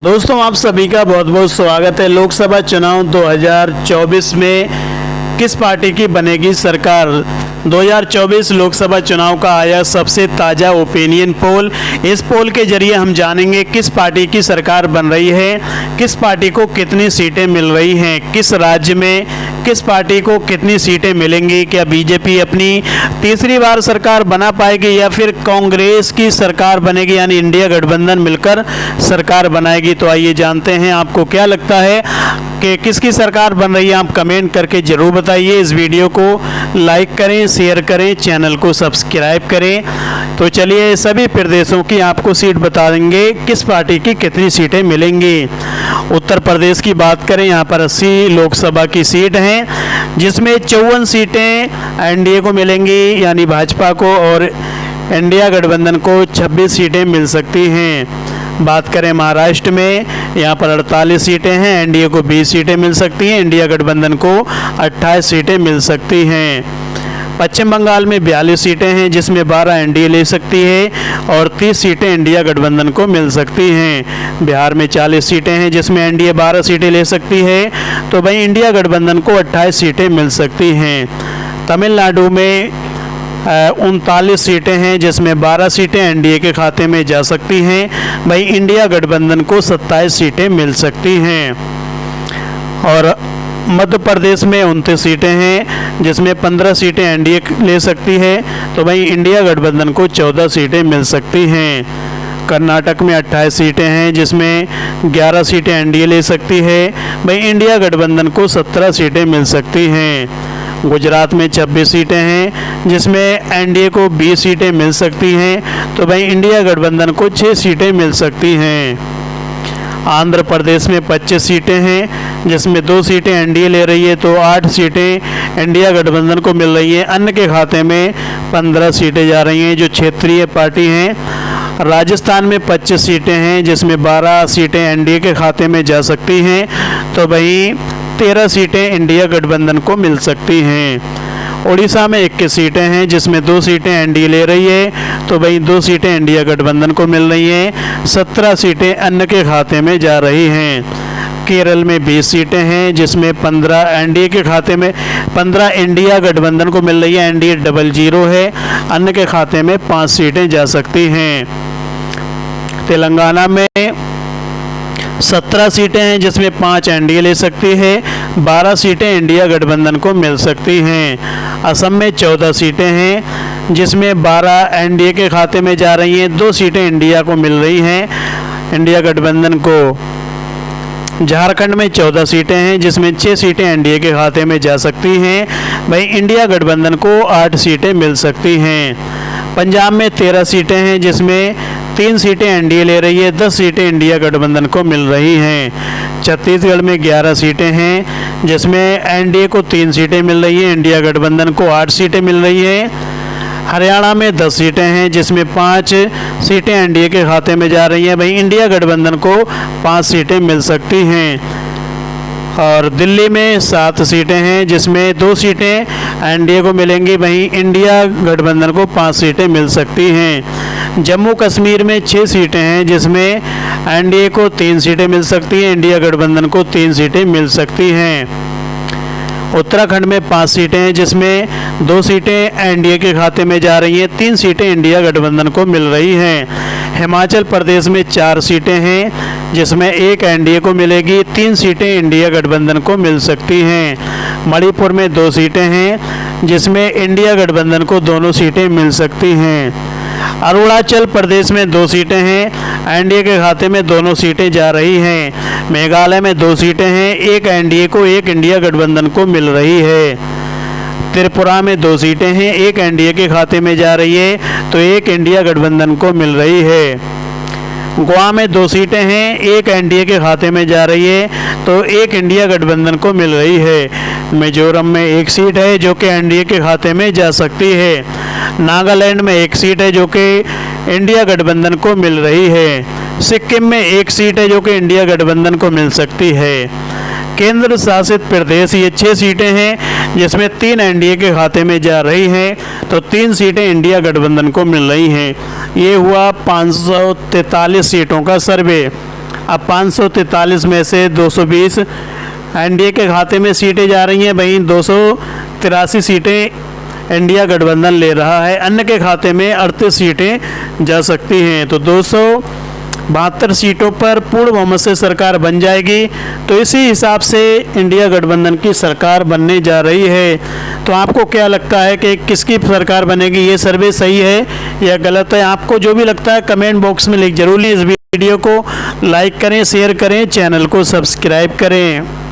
दोस्तों आप सभी का बहुत बहुत स्वागत है। लोकसभा चुनाव 2024 में किस पार्टी की बनेगी सरकार। 2024 लोकसभा चुनाव का आया सबसे ताज़ा ओपिनियन पोल। इस पोल के जरिए हम जानेंगे किस पार्टी की सरकार बन रही है, किस पार्टी को कितनी सीटें मिल रही हैं, किस राज्य में किस पार्टी को कितनी सीटें मिलेंगी, क्या बीजेपी अपनी तीसरी बार सरकार बना पाएगी या फिर कांग्रेस की सरकार बनेगी, यानी इंडिया गठबंधन मिलकर सरकार बनाएगी। तो आइए जानते हैं आपको क्या लगता है कि किसकी सरकार बन रही है। आप कमेंट करके ज़रूर बताइए। इस वीडियो को लाइक करें, शेयर करें, चैनल को सब्सक्राइब करें। तो चलिए सभी प्रदेशों की आपको सीट बता देंगे किस पार्टी की कितनी सीटें मिलेंगी। उत्तर प्रदेश की बात करें, यहाँ पर 80 लोकसभा की सीट हैं, जिसमें 54 सीटें एनडीए को मिलेंगी यानी भाजपा को, और इंडिया गठबंधन को 26 सीटें मिल सकती हैं। बात करें महाराष्ट्र में, यहाँ पर 48 सीटें हैं, एनडीए को 20 सीटें मिल सकती हैं, इंडिया गठबंधन को 28 सीटें मिल सकती हैं। पश्चिम बंगाल में 42 सीटें हैं, जिसमें 12 एनडीए ले सकती है और 30 सीटें इंडिया गठबंधन को मिल सकती हैं। बिहार में 40 सीटें हैं, जिसमें एनडीए 12 सीटें ले सकती है, तो भाई इंडिया गठबंधन को 28 सीटें मिल सकती हैं। तमिलनाडु में 39 सीटें हैं, जिसमें 12 सीटें एनडीए के खाते में जा सकती हैं। भाई इंडिया गठबंधन को 27 सीटें मिल सकती हैं। और मध्य प्रदेश में 29 सीटें हैं, जिसमें 15 सीटें एनडीए ले सकती है, तो भाई इंडिया गठबंधन को 14 सीटें मिल सकती हैं। कर्नाटक में 28 सीटें हैं, जिसमें 11 सीटें एनडीए ले सकती है, भाई इंडिया गठबंधन को 17 सीटें मिल सकती हैं। गुजरात में 26 सीटें हैं, जिसमें एनडीए को 20 सीटें मिल सकती हैं, तो भाई इंडिया गठबंधन को 6 सीटें मिल सकती हैं। आंध्र प्रदेश में 25 सीटें हैं, जिसमें 2 सीटें एनडीए ले रही है, तो 8 सीटें इंडिया गठबंधन को मिल रही हैं। अन्य के खाते में 15 सीटें जा रही हैं, जो क्षेत्रीय पार्टी हैं। राजस्थान में 25 सीटें हैं, जिसमें 12 सीटें एनडीए के खाते में जा सकती हैं, तो भाई 13 सीटें इंडिया गठबंधन को मिल सकती हैं। उड़ीसा में 21 सीटें हैं, जिसमें 2 सीटें एनडीए ले रही है, तो भाई 2 सीटें इंडिया गठबंधन को मिल रही हैं। 17 सीटें अन्य के खाते में जा रही हैं। केरल में 20 सीटें हैं, जिसमें 15 एनडीए के खाते में, 15 इंडिया गठबंधन को मिल रही है, एनडीए 00 है, अन्य के खाते में 5 सीटें जा सकती हैं। तेलंगाना में 17 सीटें हैं, जिसमें 5 एनडीए ले सकती है, 12 सीटें इंडिया गठबंधन को मिल सकती हैं। असम में 14 सीटें हैं, जिसमें 12 एनडीए के खाते में जा रही हैं, 2 सीटें इंडिया को मिल रही हैं, इंडिया गठबंधन को। झारखंड में 14 सीटें हैं, जिसमें 6 सीटें एनडीए के खाते में जा सकती हैं, भाई इंडिया गठबंधन को 8 सीटें मिल सकती हैं। पंजाब में 13 सीटें हैं, जिसमें 3 सीटें एनडीए ले रही है, 10 सीटें इंडिया गठबंधन को मिल रही हैं। छत्तीसगढ़ में 11 सीटें हैं, जिसमें एनडीए को 3 सीटें मिल रही हैं, इंडिया गठबंधन को 8 सीटें मिल रही हैं। हरियाणा में 10 सीटें हैं, जिसमें 5 सीटें एनडीए के खाते में जा रही हैं, भाई इंडिया गठबंधन को 5 सीटें मिल सकती हैं। और दिल्ली में 7 सीटें हैं, जिसमें 2 सीटें एनडीए को मिलेंगी, वहीं इंडिया गठबंधन को 5 सीटें मिल सकती हैं। जम्मू कश्मीर में 6 सीटें हैं, जिसमें एनडीए को 3 सीटें मिल सकती हैं, इंडिया गठबंधन को 3 सीटें मिल सकती हैं। उत्तराखंड में 5 सीटें हैं, जिसमें 2 सीटें एनडीए के खाते में जा रही हैं, 3 सीटें इंडिया गठबंधन को मिल रही हैं। हिमाचल प्रदेश में 4 सीटें हैं, जिसमें 1 एनडीए को मिलेगी, 3 सीटें इंडिया गठबंधन को मिल सकती हैं। मणिपुर में 2 सीटें हैं, जिसमें इंडिया गठबंधन को दोनों सीटें मिल सकती हैं। अरुणाचल प्रदेश में 2 सीटें हैं, एनडीए के खाते में दोनों सीटें जा रही हैं। मेघालय में 2 सीटें हैं, 1 एनडीए को 1 इंडिया गठबंधन को मिल रही है। त्रिपुरा में 2 सीटें हैं, 1 एनडीए के खाते में जा रही है, तो 1 इंडिया गठबंधन को मिल रही है। गोवा में 2 सीटें हैं, 1 एनडीए के खाते में जा रही है, तो 1 इंडिया गठबंधन को मिल रही है। मिजोरम में 1 सीट है, जो कि एनडीए के खाते में जा सकती है। नागालैंड में 1 सीट है, जो कि इंडिया गठबंधन को मिल रही है। सिक्किम में 1 सीट है, जो कि इंडिया गठबंधन को मिल सकती है। केंद्र शासित प्रदेश ये 6 सीटें हैं, जिसमें 3 एनडीए के खाते में जा रही हैं, तो 3 सीटें इंडिया गठबंधन को मिल रही हैं। ये हुआ 543 सीटों का सर्वे। अब 543 में से 220 एनडीए के खाते में सीटें जा रही हैं, वहीं 283 सीटें इंडिया गठबंधन ले रहा है, अन्य के खाते में 38 सीटें जा सकती हैं। तो 272 सीटों पर पूर्ण बहुमत से सरकार बन जाएगी। तो इसी हिसाब से इंडिया गठबंधन की सरकार बनने जा रही है। तो आपको क्या लगता है कि किसकी सरकार बनेगी, ये सर्वे सही है या गलत है? आपको जो भी लगता है कमेंट बॉक्स में लिख जरूर लें। इस वीडियो को लाइक करें, शेयर करें, चैनल को सब्सक्राइब करें।